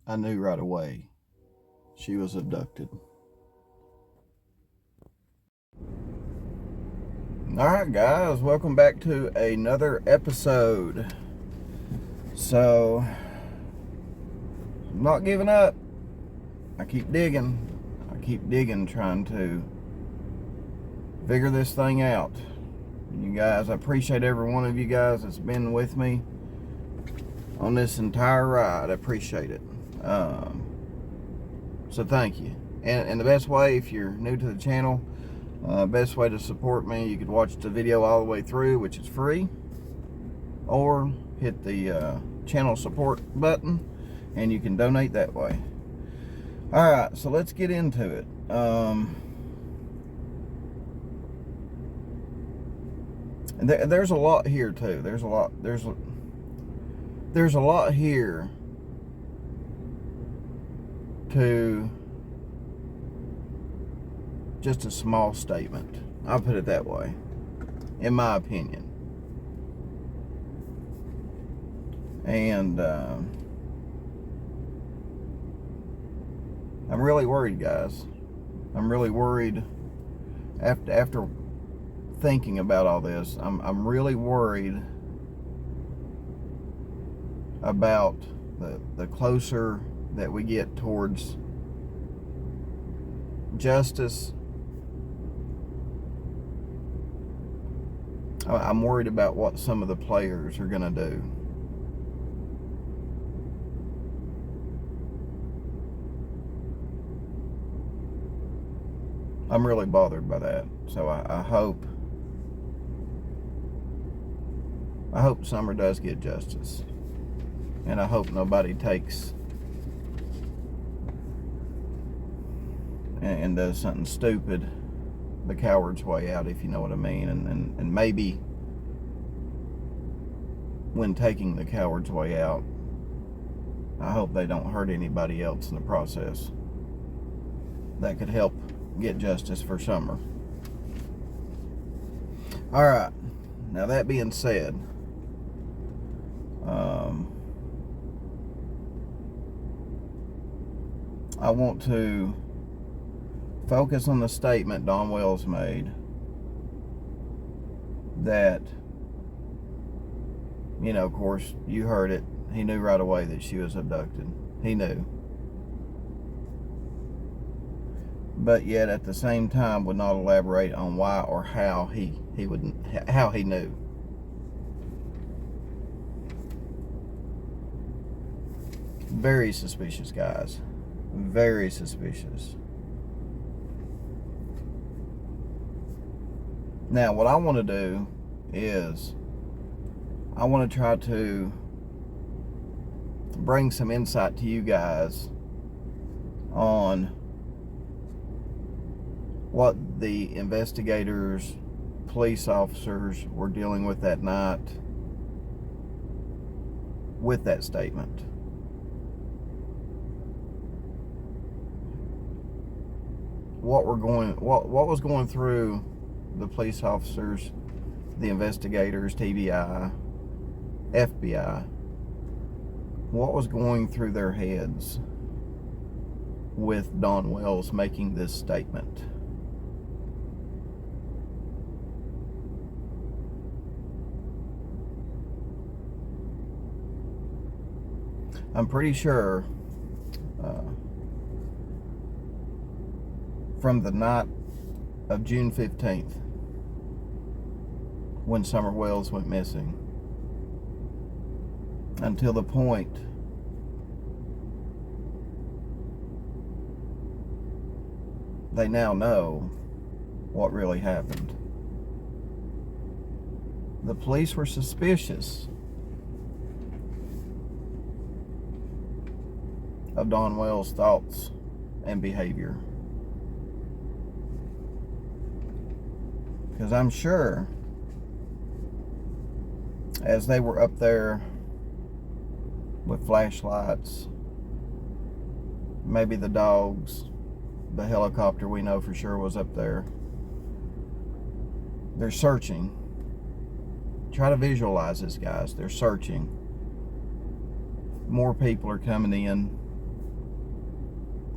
I knew right away she was abducted. Alright guys, welcome back to another episode. So, I'm not giving up. I keep digging, trying to figure this thing out. You guys, I appreciate every one of you guys that's been with me on this entire ride. I appreciate it. So thank you. And the best way, if you're new to the channel, best way to support me, you could watch the video all the way through, which is free, or hit the channel support button and you can donate that way. All right, so let's get into it. And there's a lot here too. There's a lot here to just a small statement. I'll put it that way, in my opinion. And I'm really worried, guys. I'm really worried after thinking about all this. I'm really worried about the closer that we get towards justice. I'm worried about what some of the players are going to do. I'm really bothered by that. So I hope Summer does get justice. And I hope nobody takes and does something stupid the coward's way out, if you know what I mean. And maybe when taking the coward's way out, I hope they don't hurt anybody else in the process. That could help get justice for Summer. Alright, now that being said, I want to focus on the statement Don Wells made that, you know, of course, you heard it. He knew right away that she was abducted. He knew. But yet, at the same time, would not elaborate on why or how he knew. Very suspicious, guys. Very suspicious. Now, what I want to do is I want to try to bring some insight to you guys on what the investigators, police officers were dealing with that night with that statement. What was going through the police officers, the investigators, TBI, FBI, what was going through their heads with Don Wells making this statement? I'm pretty sure from the night of June 15th, when Summer Wells went missing, until the point they now know what really happened. The police were suspicious of Don Wells' thoughts and behavior. Because I'm sure as they were up there with flashlights, maybe the dogs, the helicopter we know for sure was up there, they're searching. Try to visualize this, guys. They're searching. More people are coming in.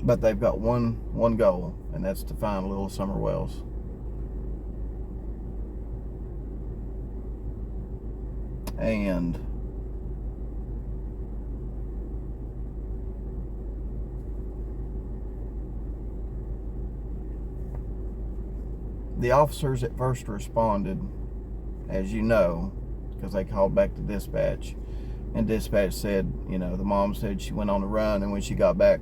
But they've got one goal, and that's to find little Summer Wells. And the officers at first responded, as you know, because they called back to dispatch. And dispatch said, you know, the mom said she went on a run, and when she got back,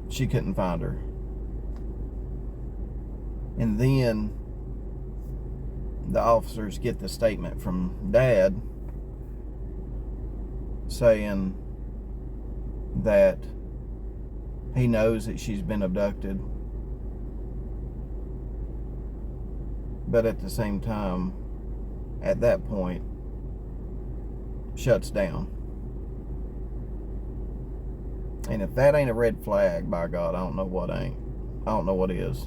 she couldn't find her. And then the officers get the statement from Dad saying that he knows that she's been abducted, but at the same time, at that point, shuts down. And if that ain't a red flag, by God, I don't know what ain't. I don't know what is.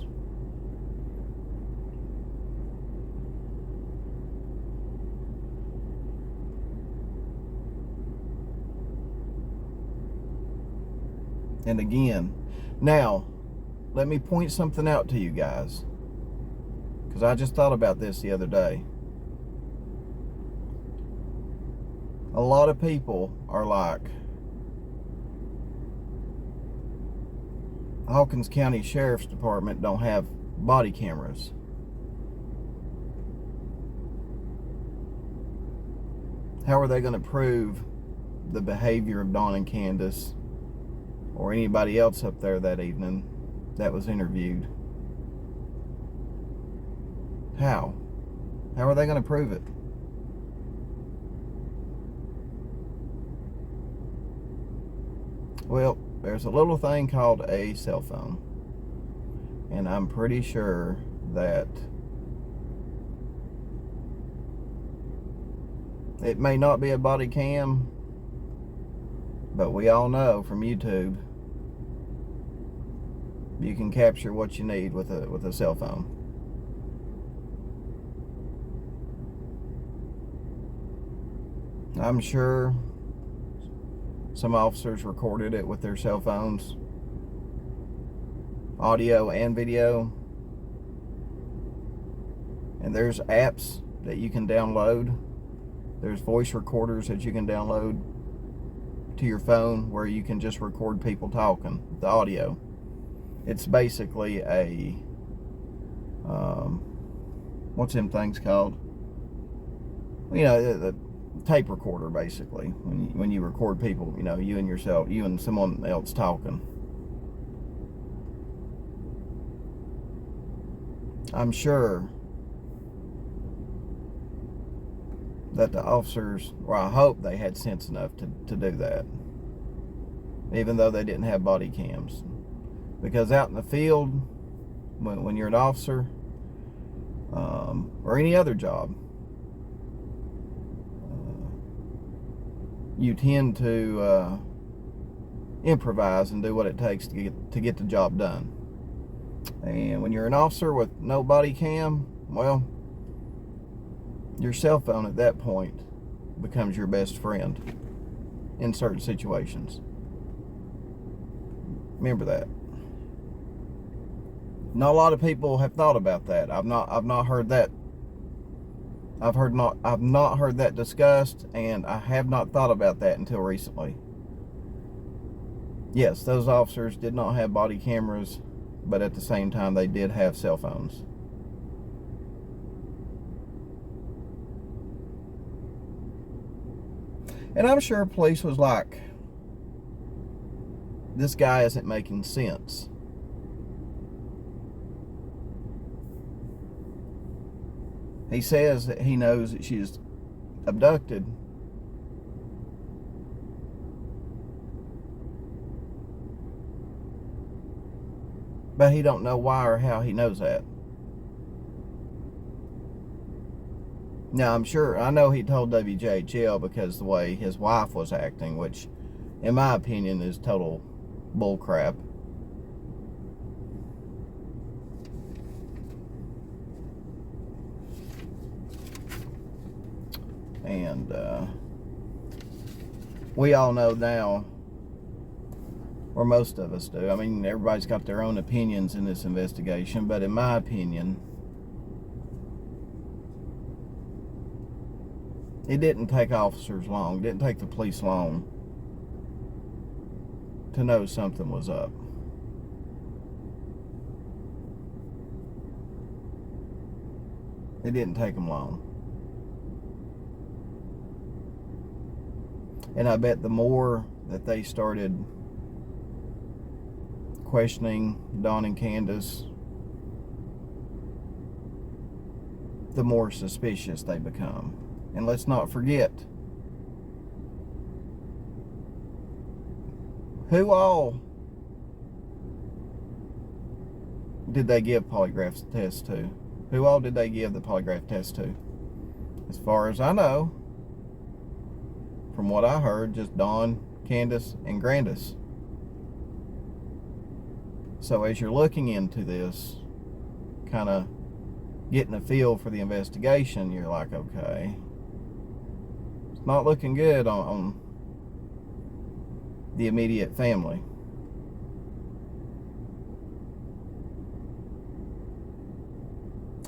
And again, now, let me point something out to you guys, because I just thought about this the other day. A lot of people are like, Hawkins County Sheriff's Department don't have body cameras. How are they going to prove the behavior of Dawn and Candace or anybody else up there that evening that was interviewed? How? How are they going to prove it? Well, there's a little thing called a cell phone. And I'm pretty sure that it may not be a body cam, but we all know from YouTube you can capture what you need with a cell phone. I'm sure some officers recorded it with their cell phones, audio and video. And there's apps that you can download. There's voice recorders that you can download to your phone where you can just record people talking, the audio. It's basically a, what's them things called? You know, the tape recorder, basically. When you record people, you know, you and someone else talking. I'm sure that the officers, or I hope they had sense enough to do that, even though they didn't have body cams. Because out in the field, when you're an officer, or any other job, you tend to improvise and do what it takes to get the job done. And when you're an officer with no body cam, well, your cell phone at that point becomes your best friend in certain situations. Remember that. Not a lot of people have thought about that. I've not heard that. I've not heard that discussed, and I have not thought about that until recently. Yes, those officers did not have body cameras, but at the same time they did have cell phones. And I'm sure police was like, this guy isn't making sense. He says that he knows that she's abducted, but he don't know why or how he knows that. Now, I know he told WJHL because the way his wife was acting, which, in my opinion, is total bullcrap. And we all know now, or most of us do. I mean, everybody's got their own opinions in this investigation, but in my opinion, it didn't take officers long, it didn't take the police long to know something was up. It didn't take them long. And I bet the more that they started questioning Don and Candace, the more suspicious they become. And let's not forget, who all did they give polygraph tests to? Who all did they give the polygraph test to? As far as I know, from what I heard, just Don, Candace, and Grandis. So as you're looking into this, kind of getting a feel for the investigation, you're like, okay, it's not looking good on the immediate family.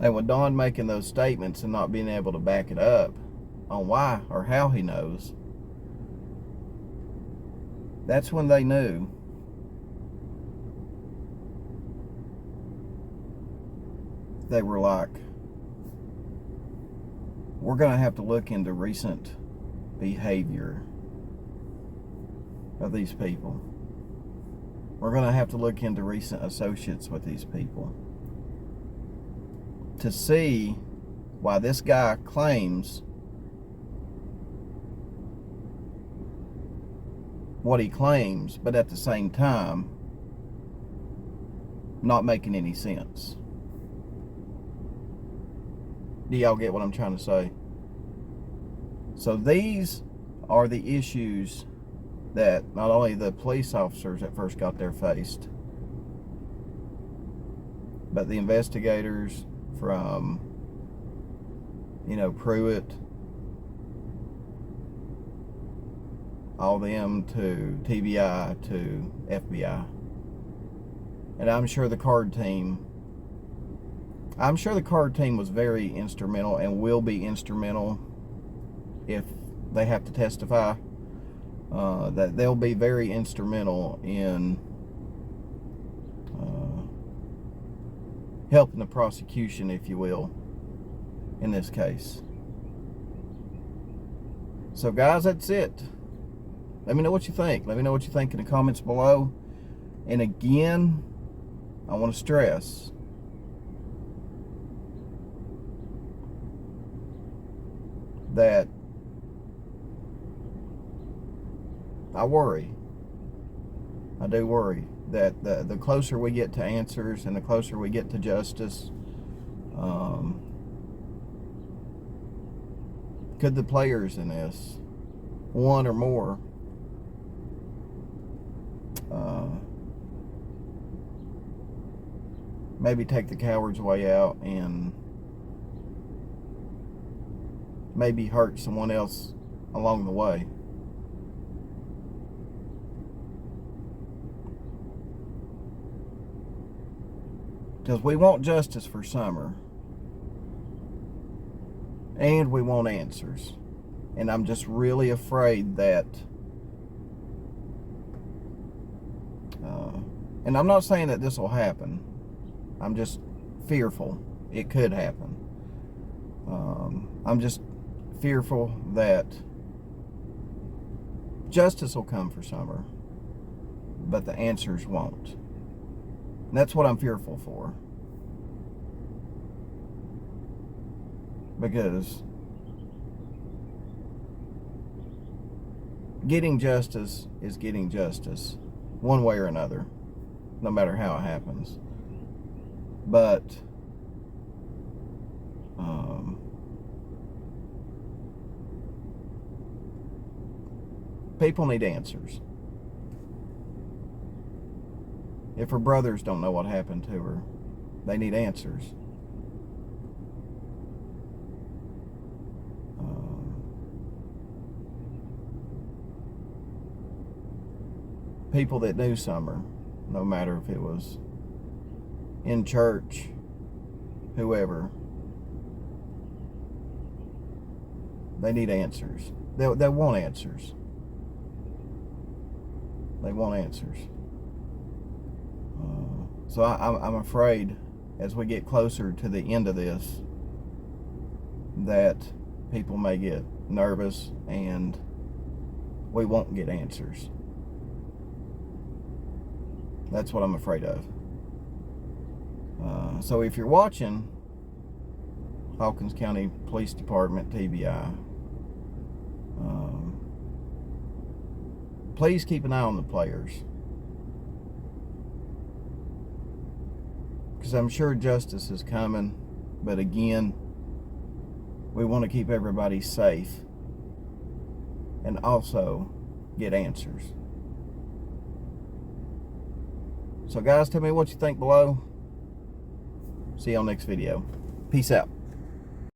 And with Don making those statements and not being able to back it up on why or how he knows, that's when they knew they were like, we're going to have to look into recent behavior of these people. We're going to have to look into recent associates with these people to see why this guy claims what he claims, but at the same time, not making any sense. Do y'all get what I'm trying to say? So these are the issues that not only the police officers at first got there faced, but the investigators from, Pruitt, all them to TBI to FBI. And I'm sure the card team was very instrumental and will be instrumental if they have to testify. That they'll be very instrumental in helping the prosecution, if you will, in this case. So guys, that's it. Let me know what you think. Let me know what you think in the comments below. And again, I want to stress, that I worry. I do worry that the closer we get to answers and the closer we get to justice, could the players in this, one or more, maybe take the coward's way out and maybe hurt someone else along the way? Because we want justice for Summer, and we want answers. And I'm just really afraid that, and I'm not saying that this will happen, I'm just fearful it could happen. I'm just fearful that justice will come for Summer, but the answers won't. And that's what I'm fearful for. Because getting justice is getting justice, one way or another, no matter how it happens. But people need answers. If her brothers don't know what happened to her, they need answers. people that knew Summer, no matter if it was in church, whoever, they need answers. They want answers. They want answers. So I'm afraid as we get closer to the end of this that people may get nervous and we won't get answers. That's what I'm afraid of. So if you're watching, Hawkins County Police Department, TBI, please keep an eye on the players, because I'm sure justice is coming, but again, we want to keep everybody safe and also get answers. So guys, tell me what you think below. See y'all next video. Peace out.